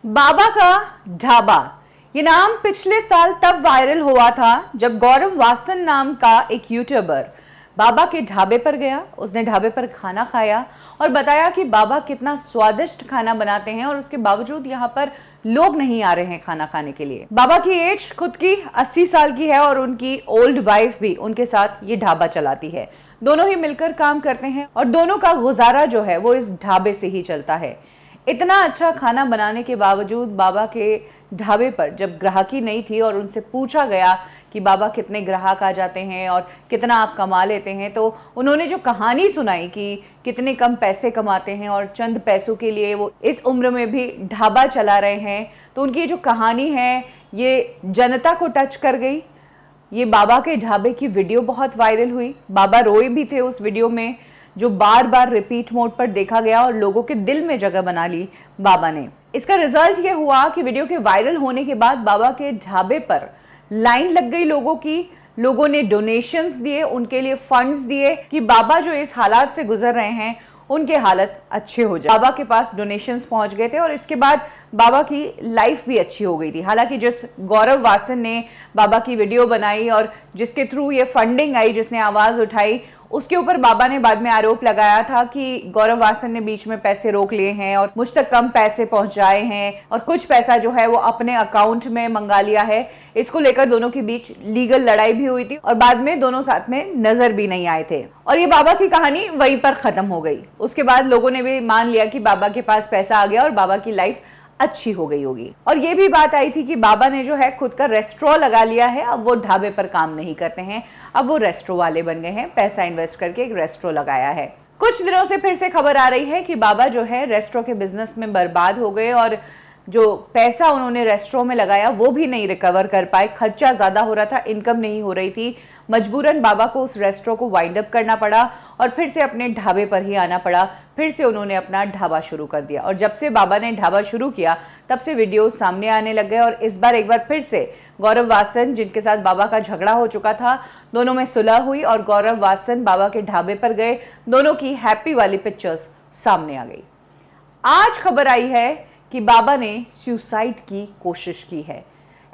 बाबा का ढाबा, ये नाम पिछले साल तब वायरल हुआ था जब गौरव वासन नाम का एक यूट्यूबर बाबा के ढाबे पर गया। उसने ढाबे पर खाना खाया और बताया कि बाबा कितना स्वादिष्ट खाना बनाते हैं और उसके बावजूद यहाँ पर लोग नहीं आ रहे हैं खाना खाने के लिए। बाबा की एज खुद की 80 साल की है और उनकी ओल्ड वाइफ भी उनके साथ ये ढाबा चलाती है। दोनों ही मिलकर काम करते हैं और दोनों का गुजारा जो है वो इस ढाबे से ही चलता है। इतना अच्छा खाना बनाने के बावजूद बाबा के ढाबे पर जब ग्राहकी नहीं थी और उनसे पूछा गया कि बाबा कितने ग्राहक आ जाते हैं और कितना आप कमा लेते हैं, तो उन्होंने जो कहानी सुनाई कि कितने कम पैसे कमाते हैं और चंद पैसों के लिए वो इस उम्र में भी ढाबा चला रहे हैं, तो उनकी जो कहानी है ये जनता को टच कर गई। ये बाबा के ढाबे की वीडियो बहुत वायरल हुई। बाबा रोए भी थे उस वीडियो में, जो बार बार रिपीट मोड पर देखा गया और लोगों के दिल में जगह बना ली बाबा ने। इसका रिजल्ट ये हुआ कि वीडियो के वायरल होने के बाद बाबा के ढाबे पर लाइन लग गई लोगों की। लोगों ने डोनेशंस दिए, उनके लिए फंड्स दिए कि बाबा जो इस हालात से गुजर रहे हैं उनके हालत अच्छे हो जाए। बाबा के पास डोनेशंस पहुंच गए थे और इसके बाद बाबा की लाइफ भी अच्छी हो गई थी। हालांकि जिस गौरव वासन ने बाबा की वीडियो बनाई और जिसके थ्रू ये फंडिंग आई, जिसने आवाज उठाई, उसके ऊपर बाबा ने बाद में आरोप लगाया था कि गौरव वासन ने बीच में पैसे रोक लिए हैं और मुझ तक कम पैसे पहुंचाए हैं और कुछ पैसा जो है वो अपने अकाउंट में मंगा लिया है। इसको लेकर दोनों के बीच लीगल लड़ाई भी हुई थी और बाद में दोनों साथ में नजर भी नहीं आए थे और ये बाबा की कहानी वहीं पर खत्म हो गई। उसके बाद लोगों ने भी मान लिया कि बाबा के पास पैसा आ गया और बाबा की लाइफ अच्छी हो गई होगी। और ये भी बात आई थी कि बाबा ने जो है खुद का रेस्टोरेंट लगा लिया है। अब वो ढाबे पर काम नहीं करते हैं, अब वो रेस्टोरेंट वाले बन गए हैं। पैसा इन्वेस्ट करके एक रेस्टोरेंट लगाया है। कुछ दिनों से फिर से खबर आ रही है कि बाबा जो है रेस्टोरेंट के बिजनेस में बर्बाद हो गए और जो पैसा उन्होंने रेस्टोरेंट में लगाया वो भी नहीं रिकवर कर पाए। खर्चा ज्यादा हो रहा था, इनकम नहीं हो रही थी। मजबूरन बाबा को उस रेस्टोरेंट को वाइंड अप करना पड़ा और फिर से अपने ढाबे पर ही आना पड़ा। फिर से उन्होंने अपना ढाबा शुरू कर दिया और जब से बाबा ने ढाबा शुरू किया तब से वीडियोस सामने आने लग गए और इस बार एक बार फिर से गौरव वासन, जिनके साथ बाबा का झगड़ा हो चुका था, दोनों में सुलह हुई और गौरव वासन बाबा के ढाबे पर गए। दोनों की हैप्पी वाली पिक्चर्स सामने आ गई। आज खबर आई है कि बाबा ने सुसाइड की कोशिश की है।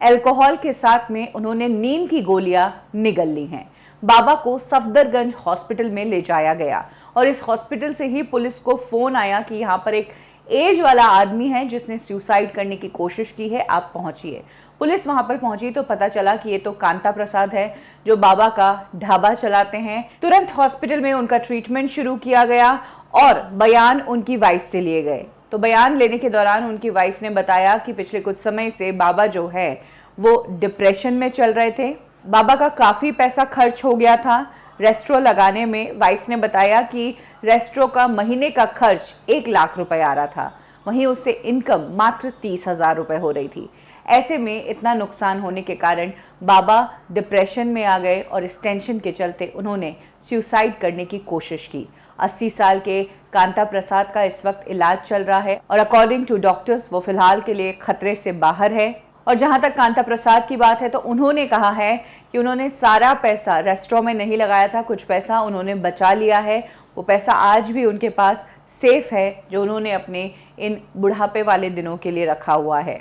अल्कोहल के साथ में उन्होंने नींद की गोलियां निगल ली हैं। बाबा को सफदरगंज हॉस्पिटल में ले जाया गया और इस हॉस्पिटल से ही पुलिस को फोन आया कि यहाँ पर एक एज वाला आदमी है जिसने सुसाइड करने की कोशिश की है, आप पहुंचिए। पुलिस वहां पर पहुंची तो पता चला कि ये तो कांता प्रसाद है जो बाबा का ढाबा चलाते हैं। तुरंत हॉस्पिटल में उनका ट्रीटमेंट शुरू किया गया और बयान उनकी वाइफ से लिए गए। तो बयान लेने के दौरान उनकी वाइफ ने बताया कि पिछले कुछ समय से बाबा जो है वो डिप्रेशन में चल रहे थे। बाबा का काफ़ी पैसा खर्च हो गया था रेस्टोरेंट लगाने में। वाइफ ने बताया कि रेस्टोरेंट का महीने का खर्च 1 लाख रुपए आ रहा था, वहीं उससे इनकम मात्र 30,000 रुपए हो रही थी। ऐसे में इतना नुकसान होने के कारण बाबा डिप्रेशन में आ गए और इस टेंशन के चलते उन्होंने सुसाइड करने की कोशिश की। 80 साल के कांता प्रसाद का इस वक्त इलाज चल रहा है और अकॉर्डिंग टू डॉक्टर्स वो फिलहाल के लिए खतरे से बाहर है। और जहां तक कांता प्रसाद की बात है तो उन्होंने कहा है कि उन्होंने सारा पैसा रेस्टोरेंट में नहीं लगाया था, कुछ पैसा उन्होंने बचा लिया है। वो पैसा आज भी उनके पास सेफ है जो उन्होंने अपने इन बुढ़ापे वाले दिनों के लिए रखा हुआ है।